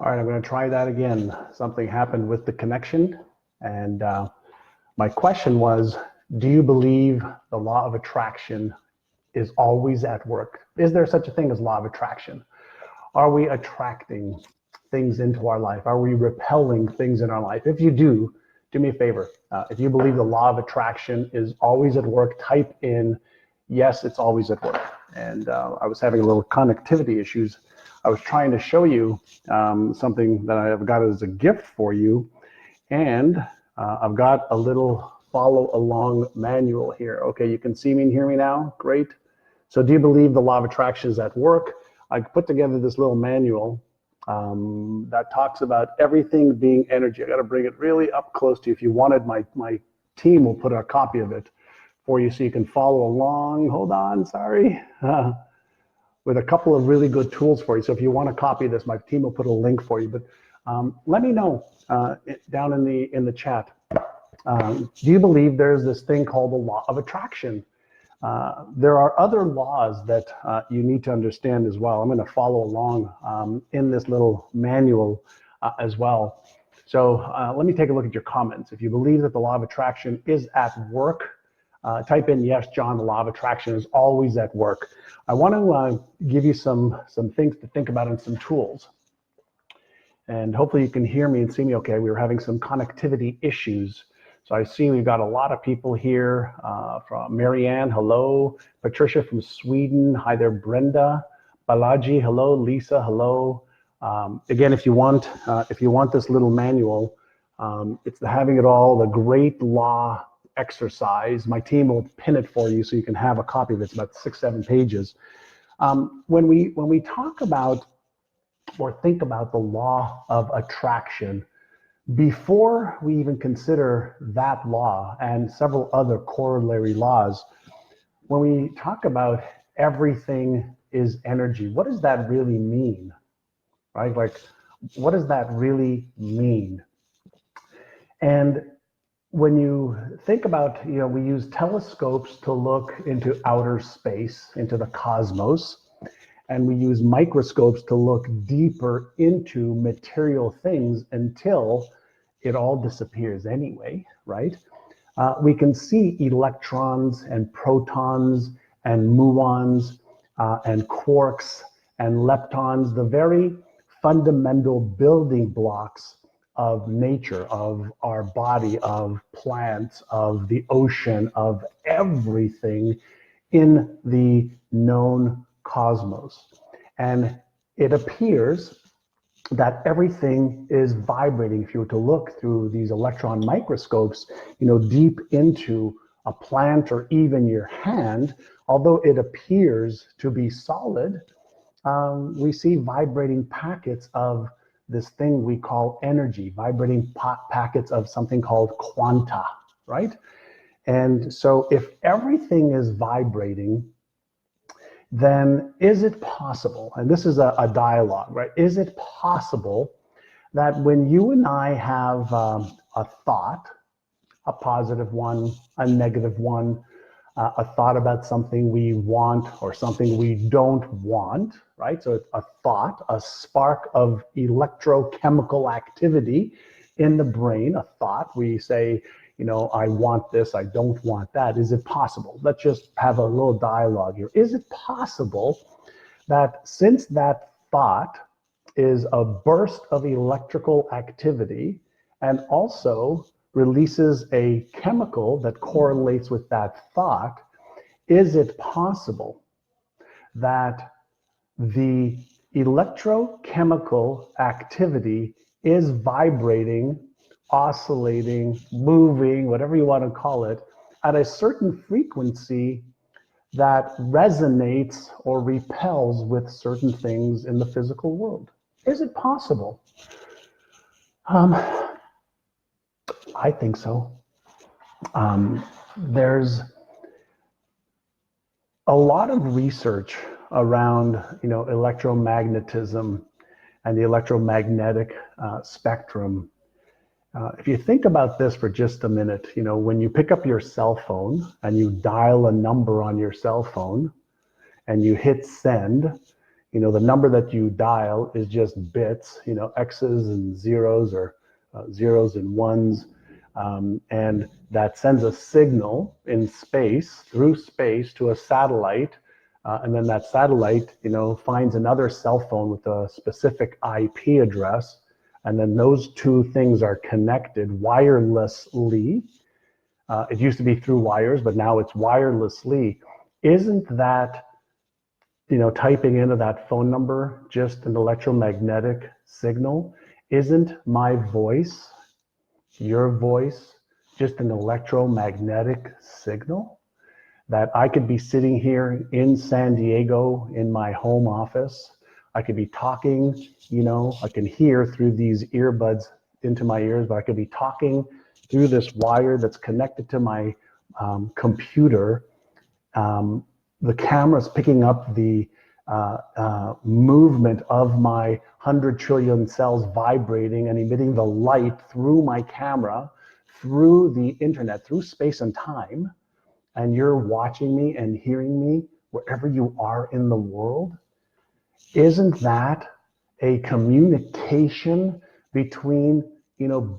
All right, I'm going to try that again. Something happened with the connection. And my question was, do you believe the law of attraction is always at work? Is there such a thing as law of attraction? Are we attracting things into our life? Are we repelling things in our life? If you do me a favor. If you believe the law of attraction is always at work, type in, yes, it's always at work. And I was having a little connectivity issues. I was trying to show you something that I've got as a gift for you. And I've got a little follow along manual here. Okay, you can see me and hear me now. Great. So do you believe the law of attraction is at work? I put together this little manual that talks about everything being energy. I got to bring it really up close to you. If you wanted, my team will put a copy of it for you so you can follow along. Hold on, sorry. With a couple of really good tools for you. So if you want to copy this, my team will put a link for you. But let me know down in the chat. Do you believe there's this thing called the law of attraction? There are other laws that you need to understand as well. I'm going to follow along in this little manual as well. So let me take a look at your comments. If you believe that the law of attraction is at work, type in, yes, John, the law of attraction is always at work. I want to give you some things to think about and some tools. And hopefully you can hear me and see me okay. We were having some connectivity issues. So I see we've got a lot of people here from Marianne, hello. Patricia from Sweden, hi there. Brenda, Balaji, hello. Lisa, hello. Again, if you want this little manual, it's the Having It All, the Great Law exercise. My team will pin it for you so you can have a copy of it. It's about 6-7 pages. When we talk about or think about the law of attraction, before we even consider that law and several other corollary laws, when we talk about everything is energy, what does that really mean? Right? Like, what does that really mean? And when you think about, we use telescopes to look into outer space, into the cosmos, and we use microscopes to look deeper into material things until it all disappears anyway, right? We can see electrons and protons and muons and quarks and leptons, the very fundamental building blocks of nature, of our body, of plants, of the ocean, of everything in the known cosmos. And it appears that everything is vibrating. If you were to look through these electron microscopes, deep into a plant or even your hand, although it appears to be solid, we see vibrating packets of this thing we call energy, vibrating packets of something called quanta, right? And so if everything is vibrating, then is it possible, and this is a dialogue, right? Is it possible that when you and I have a thought, a positive one, a negative one, a thought about something we want or something we don't want, right? So it's a thought, a spark of electrochemical activity in the brain, a thought. We say, I want this, I don't want that. Is it possible? Let's just have a little dialogue here. Is it possible that since that thought is a burst of electrical activity and also releases a chemical that correlates with that thought, is it possible that the electrochemical activity is vibrating, oscillating, moving, whatever you want to call it, at a certain frequency that resonates or repels with certain things in the physical world? Is it possible? I think so. There's a lot of research around, electromagnetism and the electromagnetic spectrum. If you think about this for just a minute, when you pick up your cell phone and you dial a number on your cell phone and you hit send, the number that you dial is just bits, X's and zeros, or zeros and ones. And that sends a signal in space, through space, to a satellite. And then that satellite, finds another cell phone with a specific IP address. And then those two things are connected wirelessly. It used to be through wires, but now it's wirelessly. Isn't that, typing into that phone number just an electromagnetic signal? Isn't my voice, your voice, just an electromagnetic signal? That I could be sitting here in San Diego in my home office. I could be talking, I can hear through these earbuds into my ears, but I could be talking through this wire that's connected to my computer. The camera's picking up the movement of my 100 trillion cells vibrating and emitting the light through my camera, through the internet, through space and time. And you're watching me and hearing me wherever you are in the world. Isn't that a communication between,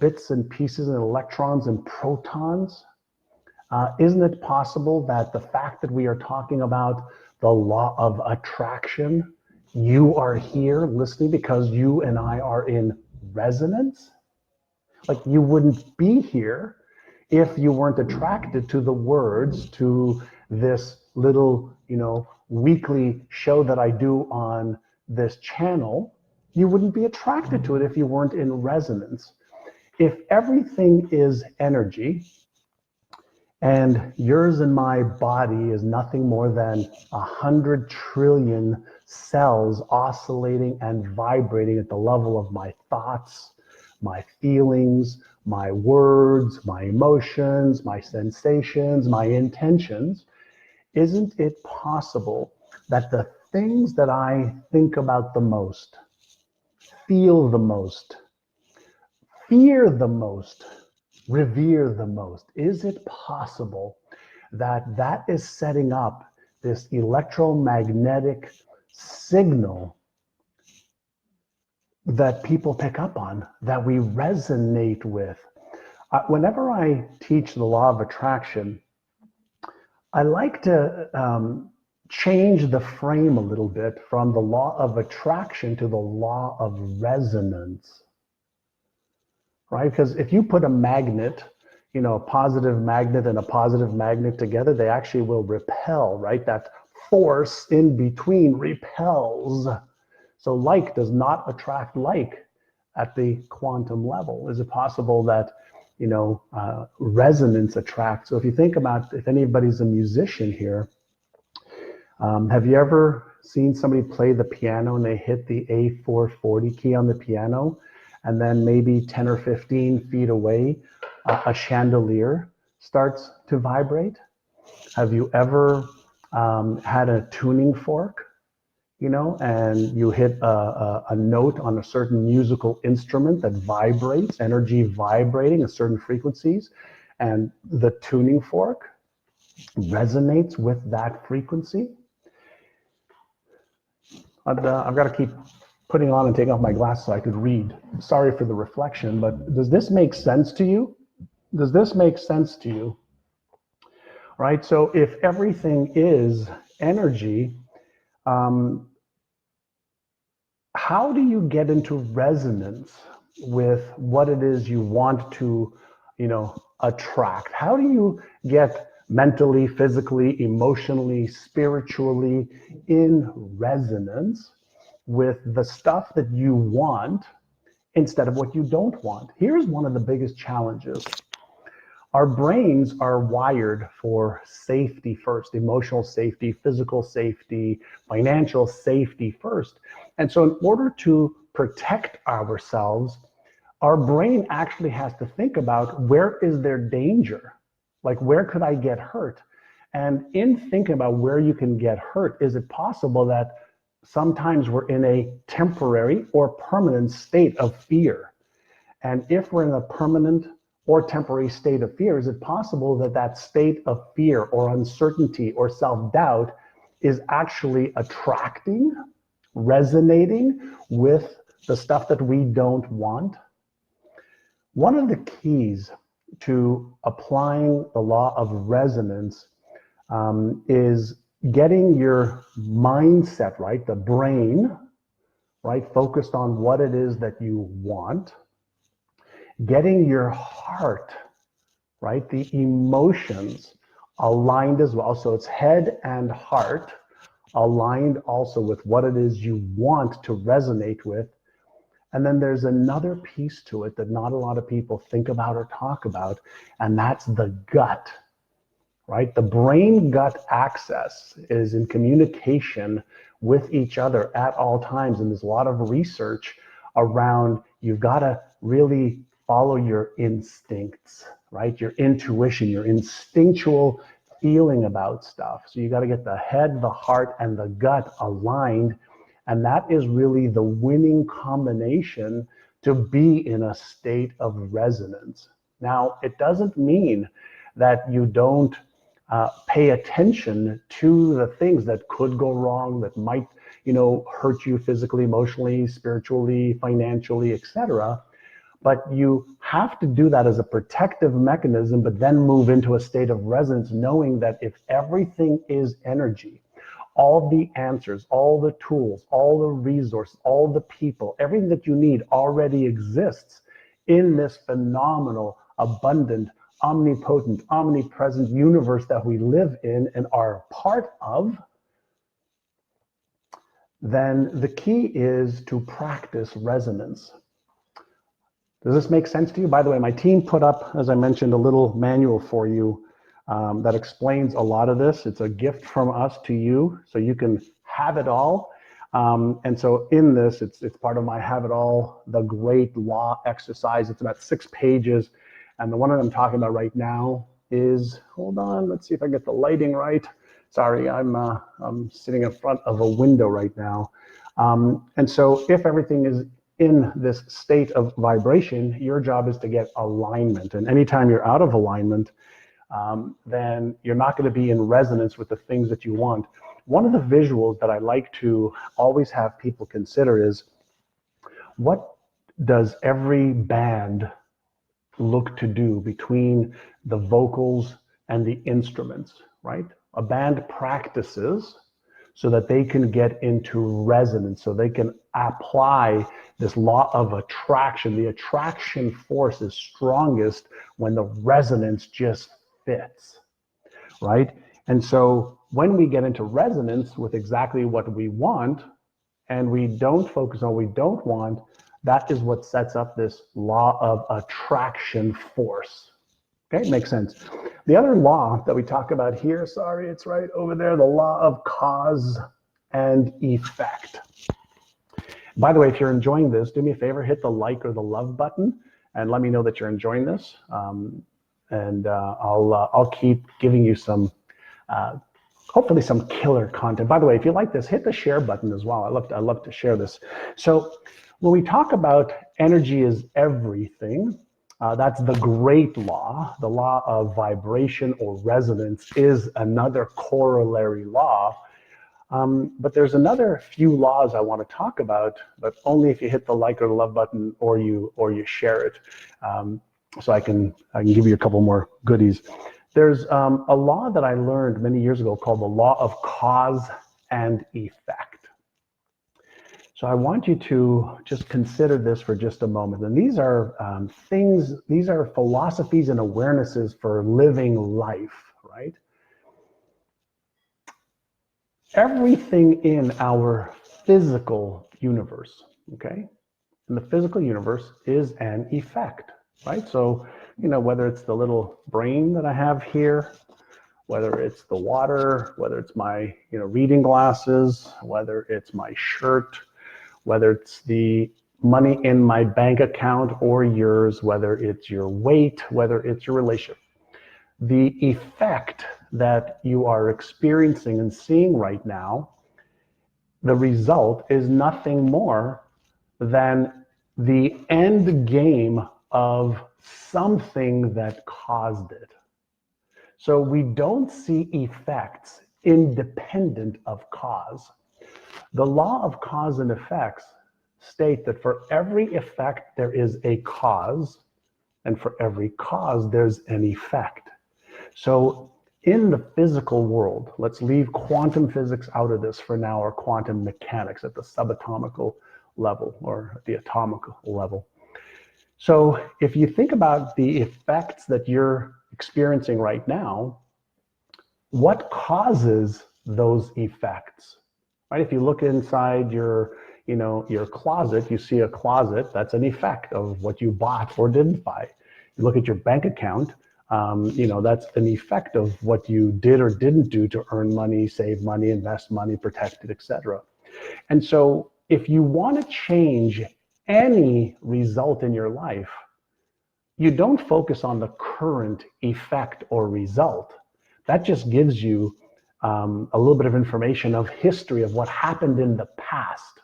bits and pieces and electrons and protons? Isn't it possible that the fact that we are talking about the law of attraction, you are here listening because you and I are in resonance? Like, you wouldn't be here if you weren't attracted to the words, to this little, weekly show that I do on this channel. You wouldn't be attracted to it if you weren't in resonance. If everything is energy, and yours and my body is nothing more than 100 trillion cells oscillating and vibrating at the level of my thoughts, my feelings, my words, my emotions, my sensations, my intentions, isn't it possible that the things that I think about the most, feel the most, fear the most, revere the most, is it possible that that is setting up this electromagnetic signal that people pick up on, that we resonate with? Whenever I teach the law of attraction, I like to change the frame a little bit from the law of attraction to the law of resonance, right? Because if you put a magnet, a positive magnet and a positive magnet together, they actually will repel, right? That force in between repels. So like does not attract like at the quantum level. Is it possible that resonance attracts? So if you think about, if anybody's a musician here, have you ever seen somebody play the piano and they hit the A440 key on the piano, and then maybe 10 or 15 feet away, a chandelier starts to vibrate? Have you ever had a tuning fork, and you hit a note on a certain musical instrument that vibrates, energy vibrating at certain frequencies, and the tuning fork resonates with that frequency? I've got to keep putting on and taking off my glasses so I could read. Sorry for the reflection, but does this make sense to you? Does this make sense to you? Right? So if everything is energy, how do you get into resonance with what it is you want to, attract? How do you get mentally, physically, emotionally, spiritually in resonance with the stuff that you want instead of what you don't want? Here's one of the biggest challenges. Our brains are wired for safety first, emotional safety, physical safety, financial safety first. And so in order to protect ourselves, our brain actually has to think about, where is there danger? Like, where could I get hurt? And in thinking about where you can get hurt, is it possible that sometimes we're in a temporary or permanent state of fear? And if we're in a permanent or temporary state of fear, is it possible that that state of fear or uncertainty or self-doubt is actually attracting resonating with the stuff that we don't want. One of the keys to applying the law of resonance is getting your mindset right, the brain, right, focused on what it is that you want, getting your heart, right, the emotions aligned as well. So it's head and heart aligned also with what it is you want to resonate with. And then there's another piece to it that not a lot of people think about or talk about, and that's the gut, right? The brain-gut axis is in communication with each other at all times. And there's a lot of research around you've got to really follow your instincts, right? Your intuition, your instinctual feeling about stuff. So you got to get the head, the heart, and the gut aligned. And that is really the winning combination to be in a state of resonance. Now, it doesn't mean that you don't pay attention to the things that could go wrong, that might, hurt you physically, emotionally, spiritually, financially, etc. But you have to do that as a protective mechanism, but then move into a state of resonance, knowing that if everything is energy, all the answers, all the tools, all the resources, all the people, everything that you need already exists in this phenomenal, abundant, omnipotent, omnipresent universe that we live in and are part of, then the key is to practice resonance. Does this make sense to you? By the way, my team put up, as I mentioned, a little manual for you that explains a lot of this. It's a gift from us to you, so you can have it all. And so in this, it's part of my Have It All, the Great Law exercise. It's about 6 pages. And the one that I'm talking about right now is, hold on, let's see if I get the lighting right. Sorry, I'm sitting in front of a window right now. And so if everything is in this state of vibration, your job is to get alignment. And anytime you're out of alignment, then you're not going to be in resonance with the things that you want. One of the visuals that I like to always have people consider is, what does every band look to do between the vocals and the instruments, right? A band practices so that they can get into resonance, so they can apply this law of attraction. The attraction force is strongest when the resonance just fits, right? And so when we get into resonance with exactly what we want, and we don't focus on what we don't want, that is what sets up this law of attraction force. Okay, makes sense. The other law that we talk about here, sorry, it's right over there, the law of cause and effect. By the way, if you're enjoying this, do me a favor, hit the like or the love button and let me know that you're enjoying this. I'll keep giving you some, hopefully some killer content. By the way, if you like this, hit the share button as well. I love to share this. So when we talk about energy is everything, that's the great law. The law of vibration or resonance is another corollary law. But there's another few laws I want to talk about, but only if you hit the like or the love button or you share it. So I can give you a couple more goodies. There's a law that I learned many years ago called the law of cause and effect. So I want you to just consider this for just a moment. And these are these are philosophies and awarenesses for living life, right? Everything in our physical universe, okay? In the physical universe is an effect, right? So, whether it's the little brain that I have here, whether it's the water, whether it's my, reading glasses, whether it's my shirt, whether it's the money in my bank account or yours, whether it's your weight, whether it's your relationship. The effect that you are experiencing and seeing right now, the result is nothing more than the end game of something that caused it. So we don't see effects independent of cause. The law of cause and effects state that for every effect there is a cause, and for every cause there's an effect. So in the physical world, let's leave quantum physics out of this for now, or quantum mechanics at the subatomical level or at the atomic level. So if you think about the effects that you're experiencing right now, what causes those effects? Right? If you look inside your closet, you see a closet, that's an effect of what you bought or didn't buy. You look at your bank account, that's an effect of what you did or didn't do to earn money, save money, invest money, protect it, etc. And so if you want to change any result in your life, you don't focus on the current effect or result. That just gives you a little bit of information of history of what happened in the past.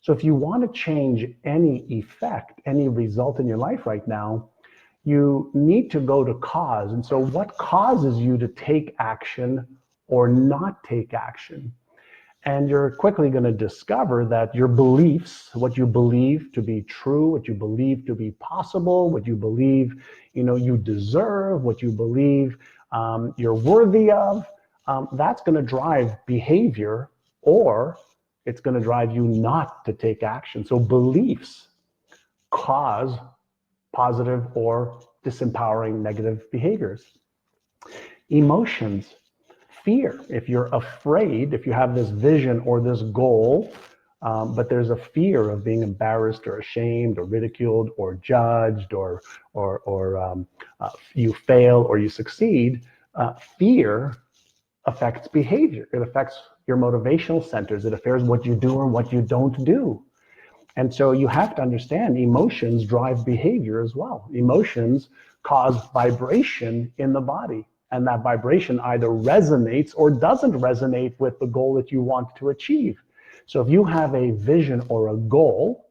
So if you want to change any effect, any result in your life right now, you need to go to cause. And so what causes you to take action or not take action? And you're quickly going to discover that your beliefs, what you believe to be true, what you believe to be possible, what you believe, you deserve, what you believe you're worthy of, that's going to drive behavior, or it's going to drive you not to take action. So beliefs cause positive or disempowering negative behaviors. Emotions, fear. If you're afraid, if you have this vision or this goal, but there's a fear of being embarrassed or ashamed or ridiculed or judged, or you fail or you succeed, fear affects behavior. It affects your motivational centers. It affects what you do or what you don't do. And so you have to understand emotions drive behavior as well. Emotions cause vibration in the body. And that vibration either resonates or doesn't resonate with the goal that you want to achieve. So if you have a vision or a goal,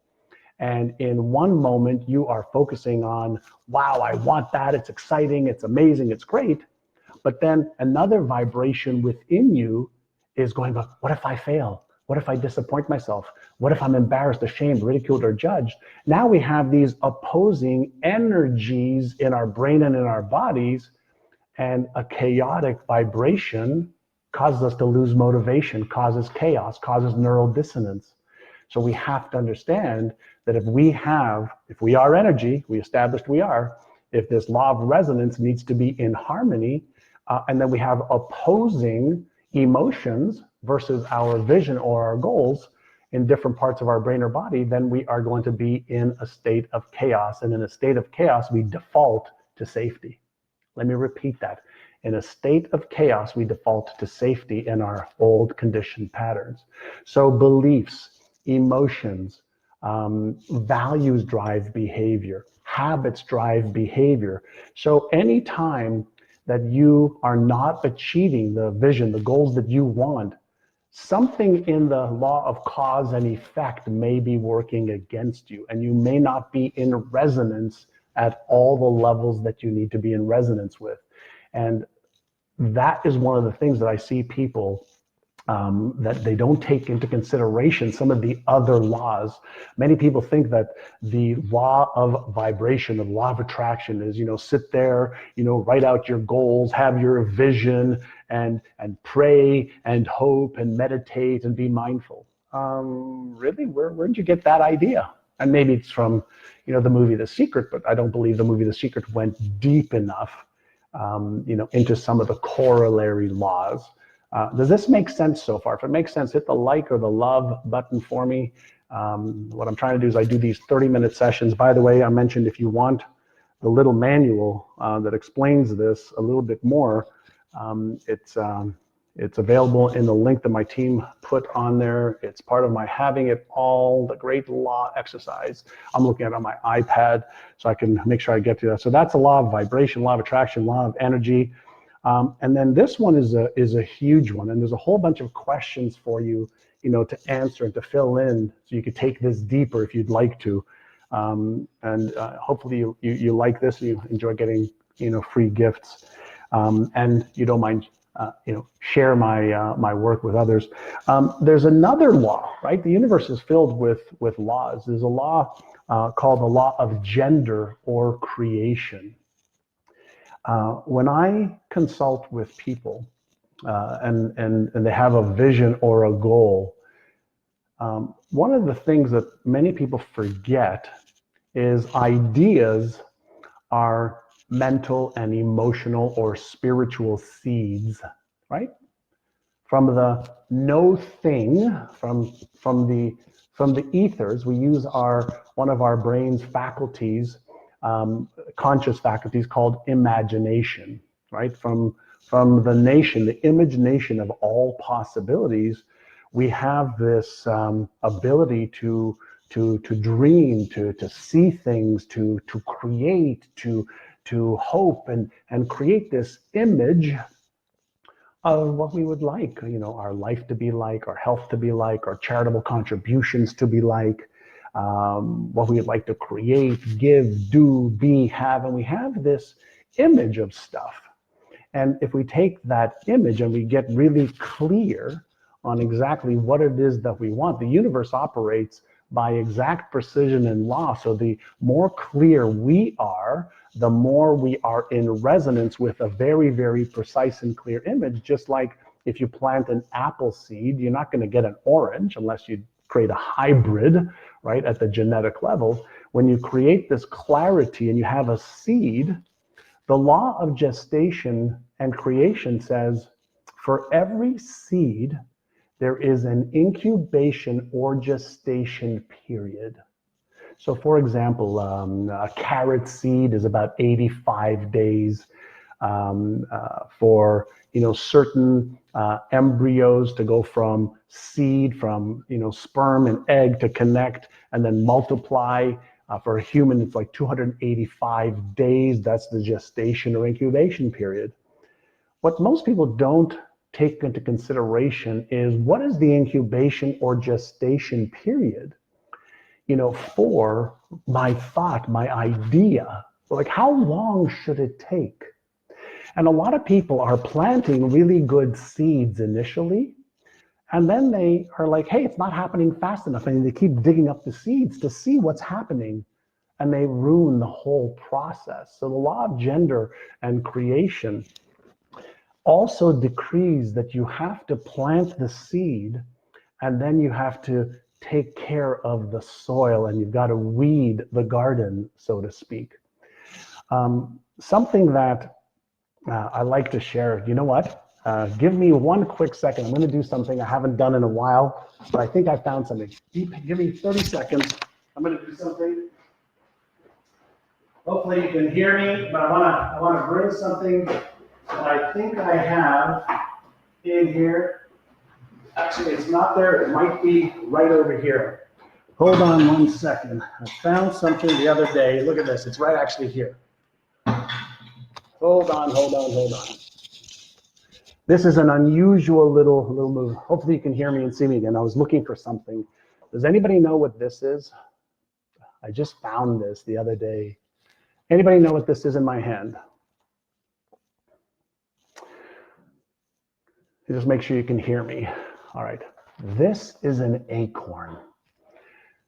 and in one moment you are focusing on, wow, I want that, it's exciting, it's amazing, it's great. But then another vibration within you is going, but what if I fail? What if I disappoint myself? What if I'm embarrassed, ashamed, ridiculed, or judged? Now we have these opposing energies in our brain and in our bodies, and a chaotic vibration causes us to lose motivation, causes chaos, causes neural dissonance. So we have to understand that if we are energy, we established we are, if this law of resonance needs to be in harmony, and then we have opposing emotions versus our vision or our goals in different parts of our brain or body, then we are going to be in a state of chaos. And in a state of chaos, we default to safety. Let me repeat that. In a state of chaos, we default to safety in our old conditioned patterns. So beliefs, emotions, values drive behavior, habits drive behavior. So anytime that you are not achieving the vision, the goals that you want, something in the law of cause and effect may be working against you, and you may not be in resonance at all the levels that you need to be in resonance with. And that is one of the things that I see people that they don't take into consideration some of the other laws. Many people think that the law of vibration, the law of attraction is, sit there, write out your goals, have your vision, and pray and hope and meditate and be mindful. Really? Where'd you get that idea? And maybe it's from, the movie The Secret, but I don't believe the movie The Secret went deep enough, into some of the corollary laws. Does this make sense so far? If it makes sense, hit the like or the love button for me. What I'm trying to do is I do these 30-minute sessions. By the way, I mentioned if you want the little manual that explains this a little bit more, it's available in the link that my team put on there. It's part of my Having It All, the Great Law exercise. I'm looking at it on my iPad so I can make sure I get to that. So that's the law of vibration, law of attraction, law of energy. And then this one is a huge one, and there's a whole bunch of questions for you, to answer and to fill in, so you could take this deeper if you'd like to. And hopefully you like this and you enjoy getting free gifts, and you don't mind share my work with others. There's another law, right? The universe is filled with laws. There's a law called the law of gender or creation. When I consult with people and they have a vision or a goal, one of the things that many people forget is ideas are mental and emotional or spiritual seeds, right? From the no thing, from the ethers, we use one of our brain's faculties, conscious faculties called imagination, right? From the nation, the image nation of all possibilities, we have this ability to dream, to see things, to create, to hope and create this image of what we would like, our life to be like, our health to be like, our charitable contributions to be like, what we would like to create, give, do, be, have, and we have this image of stuff. And if we take that image and we get really clear on exactly what it is that we want, the universe operates by exact precision and law. So the more clear we are, the more we are in resonance with a very, very precise and clear image. Just like if you plant an apple seed, you're not going to get an orange unless you create a hybrid, right, at the genetic level. When you create this clarity and you have a seed, the law of gestation and creation says for every seed, there is an incubation or gestation period. So for example, a carrot seed is about 85 days for certain embryos to go from seed, from sperm and egg to connect and then multiply. For a human, it's like 285 days. That's the gestation or incubation period. What most people don't take into consideration is what is the incubation or gestation period, for my thought, my idea. Like, how long should it take? And a lot of people are planting really good seeds initially, and then they are like, hey, it's not happening fast enough. And they keep digging up the seeds to see what's happening, and they ruin the whole process. So the law of gender and creation also decrees that you have to plant the seed, and then you have to take care of the soil, and you've got to weed the garden, so to speak. Something that I like to share, you know what? Give me one quick second. I'm going to do something I haven't done in a while, but I think I found something. Give me 30 seconds. I'm going to do something. Hopefully you can hear me, but I want to bring something that I think I have in here. Actually, it's not there. It might be right over here. Hold on one second. I found something the other day. Look at this. It's right actually here. Hold on. This is an unusual little move. Hopefully you can hear me and see me again. I was looking for something. Does anybody know what this is? I just found this the other day. Anybody know what this is in my hand? Just make sure you can hear me. All right. This is an acorn.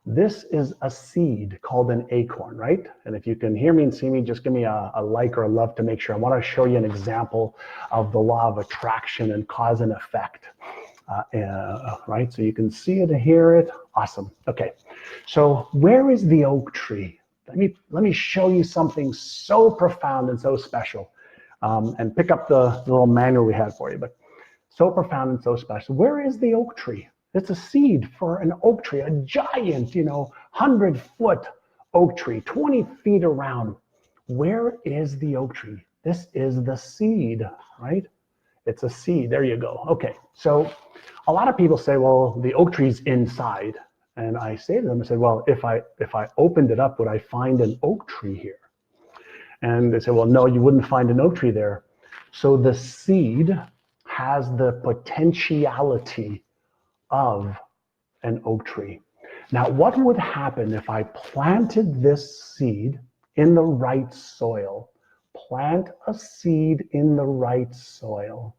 This is a seed called an acorn, right? And if you can hear me and see me, just give me a like or a love to make sure. I want to show you an example of the law of attraction and cause and effect, right? So you can see it and hear it. Awesome. Okay. So where is the oak tree? Let me show you something so profound and so special, and pick up the little manual we had for you. But so profound and so special. Where is the oak tree? It's a seed for an oak tree, a giant, 100-foot oak tree, 20 feet around. Where is the oak tree? This is the seed, right? It's a seed. There you go. Okay. So a lot of people say, well, the oak tree's inside. And I say to them, I said, well, if I opened it up, would I find an oak tree here? And they say, well, no, you wouldn't find an oak tree there. So the seed has the potentiality of an oak tree. Now, what would happen if I planted this seed in the right soil? Plant a seed in the right soil.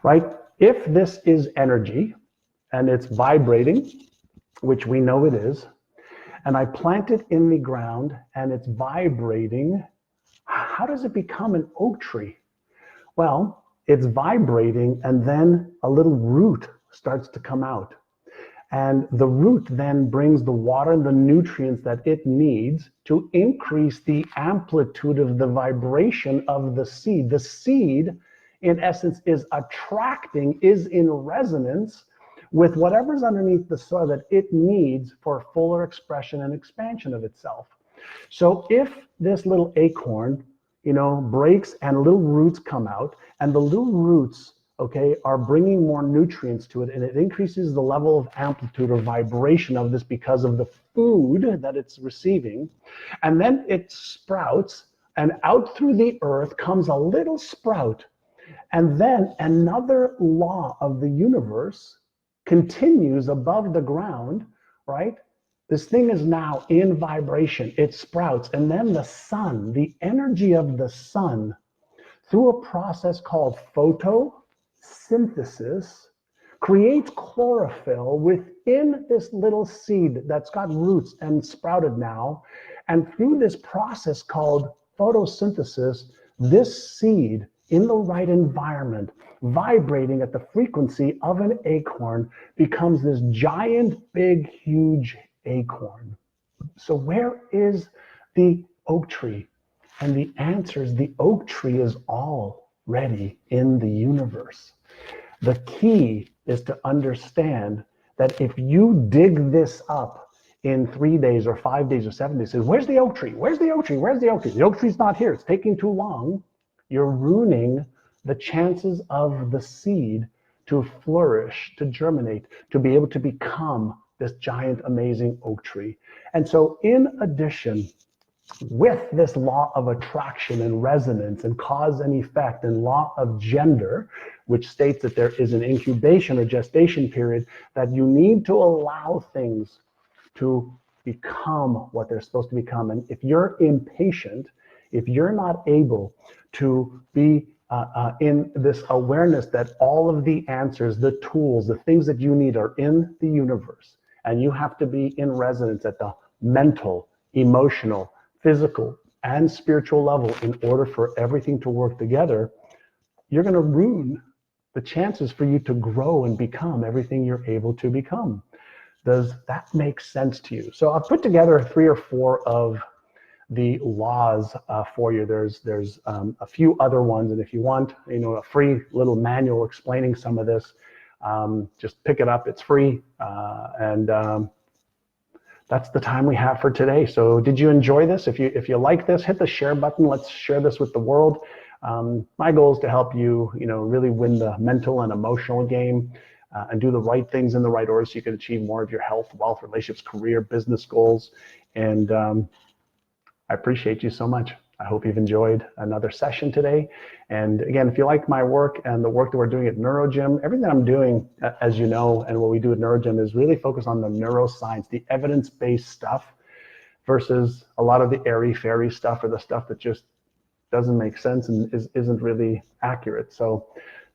right? If this is energy and it's vibrating, which we know it is, and I plant it in the ground and it's vibrating, how does it become an oak tree? Well, it's vibrating and then a little root starts to come out. And the root then brings the water and the nutrients that it needs to increase the amplitude of the vibration of the seed. The seed, in essence, is attracting, is in resonance with whatever's underneath the soil that it needs for fuller expression and expansion of itself. So if this little acorn, breaks and little roots come out, and the little roots, okay, are bringing more nutrients to it, and it increases the level of amplitude or vibration of this because of the food that it's receiving, and then it sprouts, and out through the earth comes a little sprout, and then another law of the universe continues above the ground, right? This thing is now in vibration, it sprouts, and then the sun, the energy of the sun, through a process called photosynthesis, creates chlorophyll within this little seed that's got roots and sprouted now. And through this process called photosynthesis, this seed in the right environment, vibrating at the frequency of an acorn, becomes this giant, big, huge acorn. So where is the oak tree? And the answer is the oak tree is already in the universe. The key is to understand that if you dig this up in 3 days or 5 days or 7 days, where's the oak tree? Where's the oak tree? Where's the oak tree? The oak tree's not here. It's taking too long. You're ruining the chances of the seed to flourish, to germinate, to be able to become this giant, amazing oak tree. And so in addition, with this law of attraction and resonance and cause and effect and law of gender, which states that there is an incubation or gestation period, that you need to allow things to become what they're supposed to become. And if you're impatient, if you're not able to be in this awareness that all of the answers, the tools, the things that you need are in the universe, and you have to be in resonance at the mental, emotional, physical, and spiritual level in order for everything to work together, you're going to ruin the chances for you to grow and become everything you're able to become. Does that make sense to you? So I've put together 3 or 4 of the laws for you. There's a few other ones, and if you want, a free little manual explaining some of this, just pick it up. It's free, and that's the time we have for today. So did you enjoy this? If you like this, hit the share button. Let's share this with the world. My goal is to help you, really win the mental and emotional game, and do the right things in the right order so you can achieve more of your health, wealth, relationships, career, business goals. And I appreciate you so much. I hope you've enjoyed another session today. And again, if you like my work and the work that we're doing at NeuroGym, everything I'm doing, as you know, and what we do at NeuroGym is really focus on the neuroscience, the evidence-based stuff, versus a lot of the airy-fairy stuff or the stuff that just doesn't make sense and isn't really accurate. So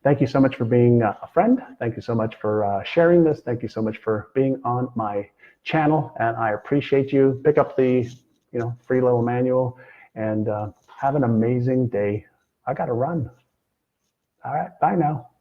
thank you so much for being a friend. Thank you so much for sharing this. Thank you so much for being on my channel, and I appreciate you. Pick up the free little manual, and have an amazing day. I gotta run. All right, bye now.